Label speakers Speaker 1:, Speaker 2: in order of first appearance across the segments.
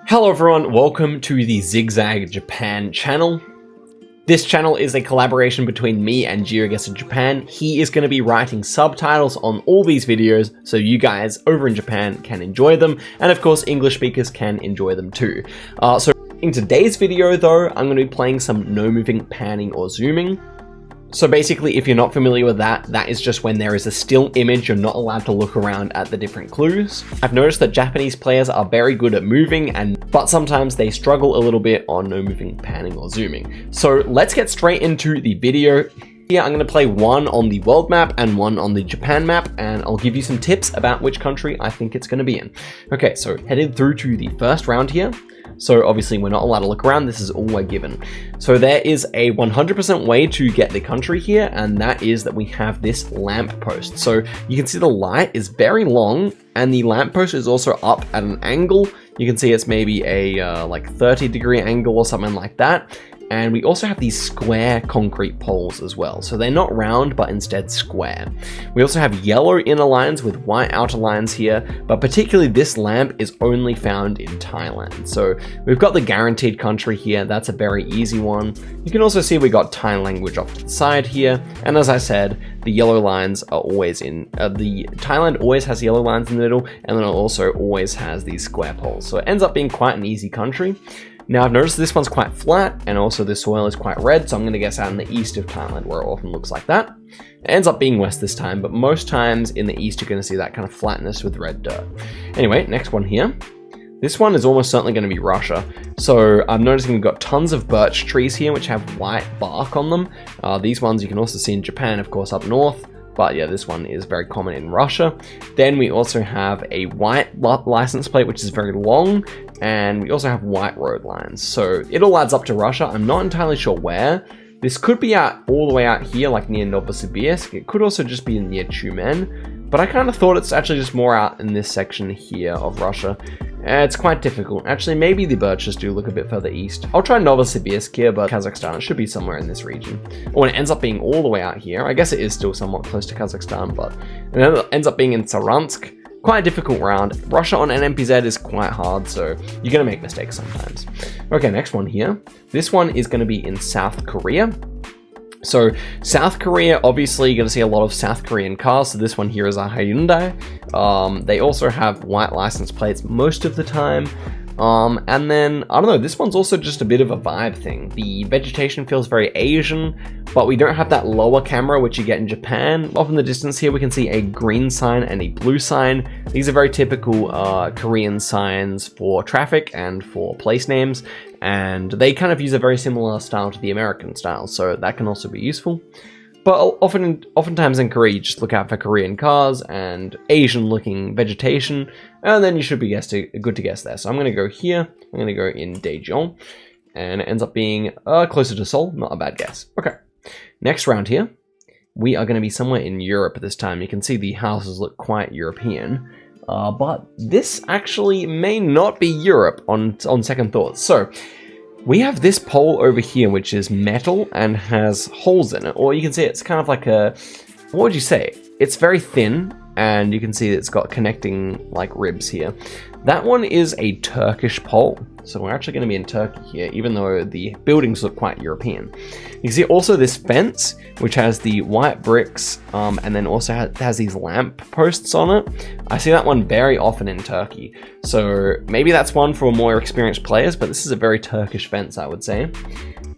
Speaker 1: Hello everyone, welcome to the Zigzag Japan channel. This channel is a collaboration between me and GeoGuessr Japan. He is going to be writing subtitles on all these videos so you guys over in Japan can enjoy them, and of course English speakers can enjoy them too. So in today's video though, I'm going to be playing some no moving panning or zooming. So basically, if you're not familiar with that, that is just when there is a still image, you're not allowed to look around at the different clues. I've noticed that Japanese players are very good at moving, but sometimes they struggle a little bit on no moving panning or zooming. So let's get straight into the video. Here I'm going to play one on the world map and one on the Japan map, and I'll give you some tips about which country I think it's going to be in. Okay, so headed through to the first round here. So obviously we're not allowed to look around, this is all we're given. So there is a 100% way to get the country here, and that is that we have this lamp post. So you can see the light is very long, and the lamp post is also up at an angle. You can see it's maybe a like 30-degree angle or something like that. And we also have these square concrete poles as well. So they're not round, but instead square. We also have yellow inner lines with white outer lines here, but particularly this lamp is only found in Thailand. So we've got the guaranteed country here. That's a very easy one. You can also see we got Thai language off to the side here. And as I said, the yellow lines are always in, Thailand always has yellow lines in the middle, and then it also always has these square poles. So it ends up being quite an easy country. Now I've noticed this one's quite flat, and also the soil is quite red, so I'm going to guess out in the east of Thailand, where it often looks like that. It ends up being west this time, but most times in the east you're going to see that kind of flatness with red dirt. Anyway, next one here. This one is almost certainly going to be Russia. So I'm noticing we've got tons of birch trees here which have white bark on them. These ones you can also see in Japan, of course, up north. But yeah, this one is very common in Russia. Then we also have a white license plate, which is very long, and we also have white road lines. So it all adds up to Russia. I'm not entirely sure where. This could be out all the way out here, like near Novosibirsk. It could also just be near Tyumen, but I kind of thought it's actually just more out in this section here of Russia. It's quite difficult. Actually, maybe the birches do look a bit further east. I'll try Novosibirsk here, but Kazakhstan, it should be somewhere in this region. Or when it ends up being all the way out here, I guess it is still somewhat close to Kazakhstan, but it ends up being in Saransk. Quite a difficult round. Russia on NMPZ is quite hard, so you're going to make mistakes sometimes. Okay, next one here. This one is going to be in South Korea. So South Korea, obviously you're going to see a lot of South Korean cars. So this one here is a Hyundai. They also have white license plates most of the time. And then, I don't know, this one's also just a bit of a vibe thing. The vegetation feels very Asian, but we don't have that lower camera which you get in Japan. Off in the distance here we can see a green sign and a blue sign. These are very typical Korean signs for traffic and for place names, and they kind of use a very similar style to the American style, so that can also be useful. But oftentimes in Korea, you just look out for Korean cars and Asian-looking vegetation, and then you should be good to guess there. So I'm going to go here. I'm going to go in Daejeon, and it ends up being closer to Seoul. Not a bad guess. Okay, next round here, we are going to be somewhere in Europe this time. You can see the houses look quite European, but this actually may not be Europe on second thoughts. So we have this pole over here, which is metal and has holes in it. Or you can see it's kind of like a, what would you say? It's very thin, and you can see it's got connecting like ribs here. That one is a Turkish pole. So we're actually going to be in Turkey here, even though the buildings look quite European. You can see also this fence, which has the white bricks, and then also has these lamp posts on it. I see that one very often in Turkey. So maybe that's one for more experienced players, but this is a very Turkish fence, I would say.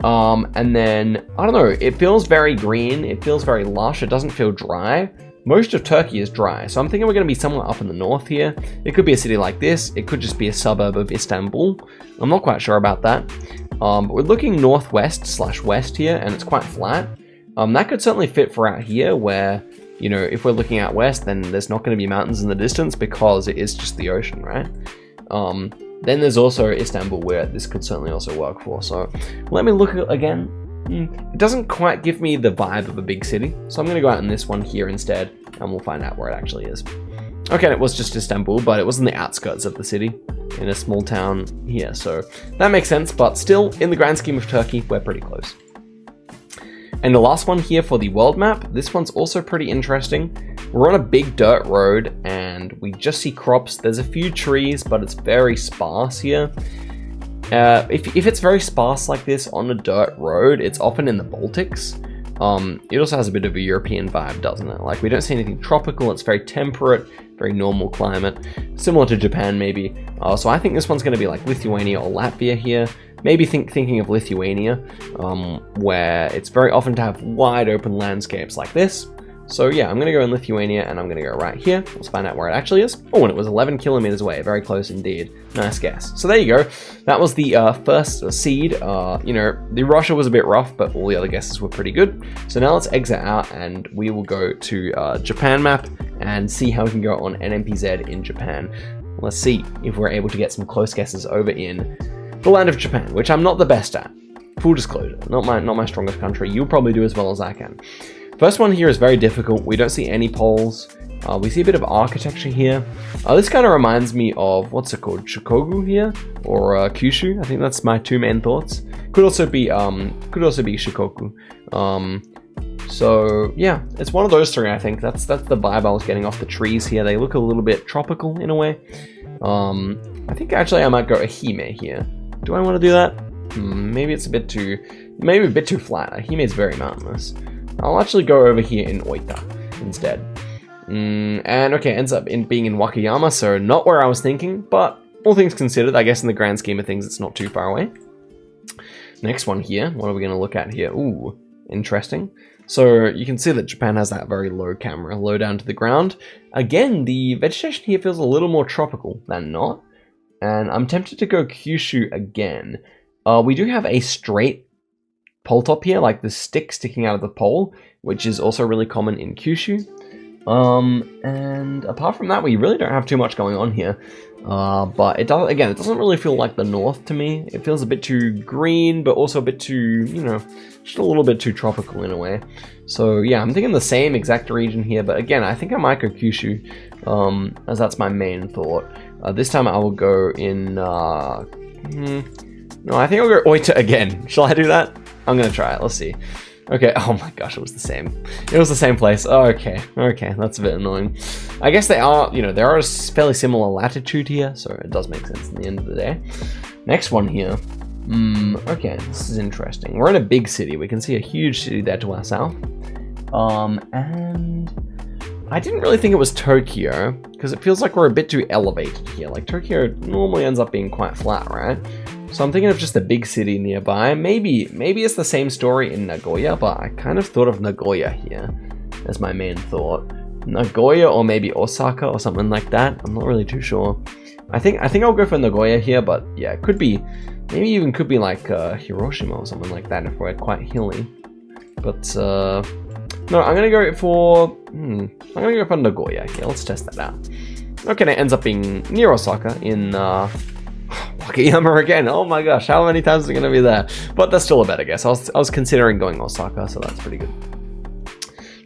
Speaker 1: And then, I don't know, it feels very green. It feels very lush. It doesn't feel dry. Most of Turkey is dry, so I'm thinking we're going to be somewhere up in the north here. It could be a city like this. It could just be a suburb of Istanbul. I'm not quite sure about that. But we're looking northwest/west here, and it's quite flat. That could certainly fit for out here, where, you know, if we're looking out west, then there's not going to be mountains in the distance because it is just the ocean, right? Then there's also Istanbul, where this could certainly also work for. So let me look again. It doesn't quite give me the vibe of a big city, so I'm going to go out in this one here instead, and we'll find out where it actually is. Okay, it was just Istanbul, but it was in the outskirts of the city, in a small town here, so that makes sense, but still, in the grand scheme of Turkey, we're pretty close. And the last one here for the world map, this one's also pretty interesting. We're on a big dirt road, and and we just see crops. There's a few trees, but it's very sparse here. If it's very sparse like this on a dirt road, it's often in the Baltics. It also has a bit of a European vibe, doesn't it? Like, we don't see anything tropical. It's very temperate, very normal climate, similar to Japan maybe. So I think this one's going to be like Lithuania or Latvia here. Maybe thinking of Lithuania, where it's very often to have wide open landscapes like this. So yeah, I'm going to go in Lithuania, and I'm going to go right here. Let's find out where it actually is. Oh, and it was 11 kilometers away. Very close indeed. Nice guess. So there you go. That was the first seed. You know, the Russia was a bit rough, but all the other guesses were pretty good. So now let's exit out, and we will go to Japan map and see how we can go on NMPZ in Japan. Let's see if we're able to get some close guesses over in the land of Japan, which I'm not the best at. Full disclosure, not my strongest country. You'll probably do as well as I can. First one here is very difficult. We don't see any poles. We see a bit of architecture here. This kind of reminds me of, what's it called, Shikoku here, or Kyushu. I think that's my two main thoughts. Could also be Shikoku. So yeah, it's one of those three. I think that's the vibe I was getting off the trees here. They look a little bit tropical in a way. I think actually I might go Ehime here. Do I want to do that? Maybe it's a bit too flat. Ehime is very mountainous. I'll actually go over here in Oita instead. And okay, ends up being in Wakayama, so not where I was thinking, but all things considered, I guess in the grand scheme of things, it's not too far away. Next one here, what are we going to look at here? Ooh, interesting. So you can see that Japan has that very low camera, low down to the ground. Again, the vegetation here feels a little more tropical than not, and I'm tempted to go Kyushu again. We do have a straight pole top here, like the stick sticking out of the pole, which is also really common in Kyushu. And apart from that, we really don't have too much going on here. But it doesn't really feel like the north to me. It feels a bit too green, but also a bit too, you know, just a little bit too tropical in a way. So yeah, I'm thinking the same exact region here, but again, I think I might go Kyushu, as that's my main thought. This time I will go in, no, I think I'll go Oita again. Shall I do that? I'm gonna try it, let's see. Okay, oh my gosh, it was the same. It was the same place. Oh, okay, that's a bit annoying. I guess they are, you know, there are a fairly similar latitude here, so it does make sense at the end of the day. Next one here. Okay, this is interesting. We're in a big city. We can see a huge city there to our south. And I didn't really think it was Tokyo, because it feels like we're a bit too elevated here. Like, Tokyo normally ends up being quite flat, right? So I'm thinking of just a big city nearby. Maybe it's the same story in Nagoya, but I kind of thought of Nagoya here as my main thought. Nagoya or maybe Osaka or something like that. I'm not really too sure. I think I'll go for Nagoya here, but yeah, it could be, maybe even could be like Hiroshima or something like that if we're quite hilly. But no, I'm gonna go for Nagoya here. Let's test that out. Okay, and it ends up being near Osaka in Wakayama again. Oh my gosh, how many times is it gonna be there? But that's still a better guess. I was considering going Osaka, so that's pretty good.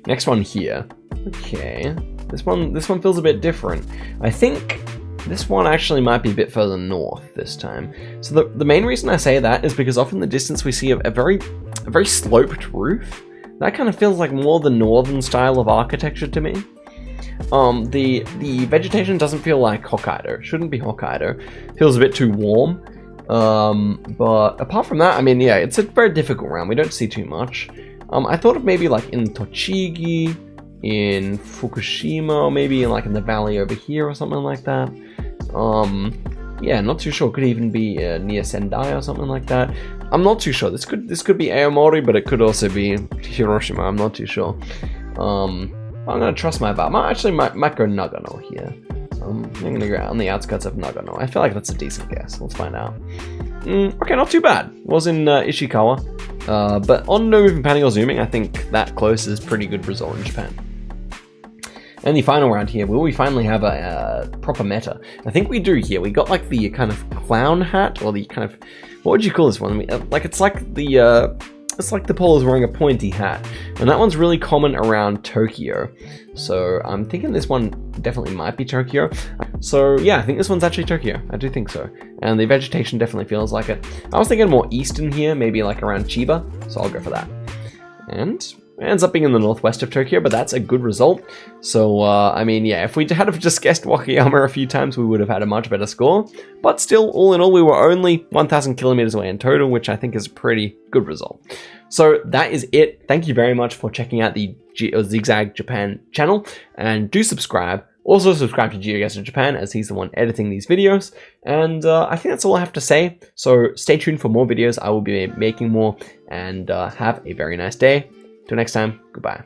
Speaker 1: Next one here. Okay, this one feels a bit different. I think this one actually might be a bit further north this time. So the main reason I say that is because off in the distance we see a very sloped roof. That kind of feels like more the northern style of architecture to me. The vegetation doesn't feel like Hokkaido. It shouldn't be Hokkaido. It feels a bit too warm. But apart from that, I mean, yeah, it's a very difficult round. We don't see too much. I thought of maybe like in Tochigi, in Fukushima, or maybe like in the valley over here or something like that. Yeah, not too sure. Could even be near Sendai or something like that. I'm not too sure. This could be Aomori, but it could also be Hiroshima. I'm not too sure. I'm gonna trust my vibe. I might go Nagano here. I'm gonna go on the outskirts of Nagano. I feel like that's a decent guess. Let's find out. Okay, not too bad. Was in Ishikawa, but on no moving, panning, or zooming, I think that close is pretty good result in Japan. And the final round here, will we finally have a proper meta? I think we do here. We got like the kind of clown hat, or the kind of, what would you call this one? Like it's like the pole is wearing a pointy hat, and that one's really common around Tokyo. So I'm thinking this one definitely might be Tokyo. So yeah, I think this one's actually Tokyo. I do think so. And the vegetation definitely feels like it. I was thinking more eastern here, maybe like around Chiba, so I'll go for that. And It ends up being in the northwest of Tokyo, but that's a good result. So, I mean, yeah, if we had have just guessed Wakayama a few times, we would have had a much better score. But still, all in all, we were only 1,000 kilometers away in total, which I think is a pretty good result. So that is it. Thank you very much for checking out the Zigzag Japan channel, and do subscribe. Also subscribe to GeoGuessr Japan, as he's the one editing these videos. And I think that's all I have to say. So stay tuned for more videos. I will be making more, and have a very nice day. Till next time, goodbye.